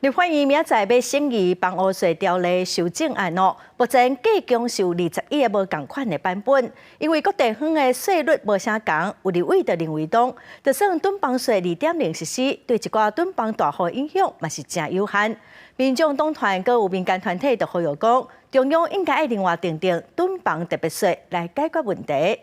立法院明仔载要审议房屋税条例修正案哦，目前计供受21个无同款的版本，因为各地方的税率无相同，有立委就认为讲，就算囤房税2.0实施，对一寡囤房大户影响嘛是真有限。民众党团佮有民间团体就呼吁讲，中央应该爱另外订定囤房特别税来解决问题。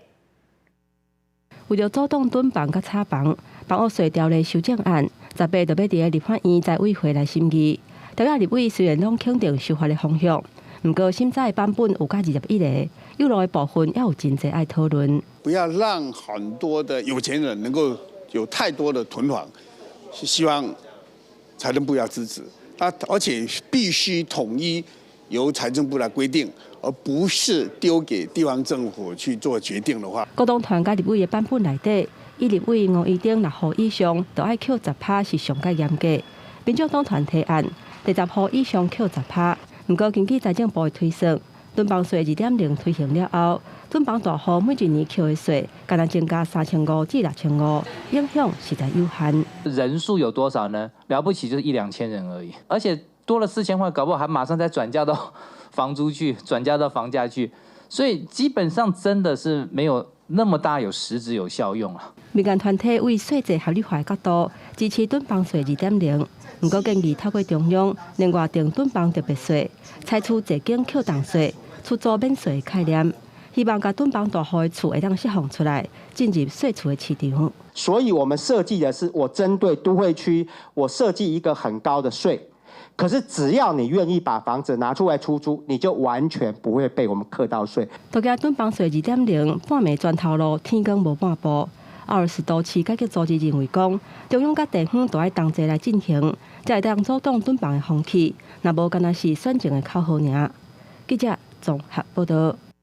为了阻挡囤房佮炒房，房屋税条例修正案18就要伫个立法院财委会来审议。大家立委虽然拢肯定修法的方向，不过审查的版本有甲21个，有落的部分也有真侪爱讨论。不要让很多的有钱人能够有太多的囤房，是希望财政部要支持。而且必须统一由财政部来规定，而不是丢给地方政府去做决定的话。国党团甲立委的版本内底，以立委5亿顶6户以上，就爱扣10%是上较严格。民众党团提案，第10户以上扣10%。不过根据财政部的推算，囤房税2.0推行了后，囤房大户每一年扣的税，敢若增加3500至6500，影响实在有限。人数有多少呢？了不起就是1、2千人而已，而且多了4000块，搞不好还马上再转嫁到房租去，转嫁到房价去，所以基本上真的是没有那么大有实质有效用啊。民间团体为税制合理化的角度，支持囤房税2.0，不过建议透过中央另外定囤房特别税，采取税金扣档税、出租免税的概念，希望把囤房大户的厝会当释放出来，进入税厝的市场。所以我们设计的是，我针对都会区，我设计一个很高的税。可是只要你愿意把房子拿出来出租，你就完全不会被我们课到税。大家囤房税2.0半暝砖头路，天光无半步。奥尔斯都市解决组织认为讲，中央甲地方都要同齐来进行，才会当阻挡囤房的风气。若无，干那是选情的口号尔。记者综合报道。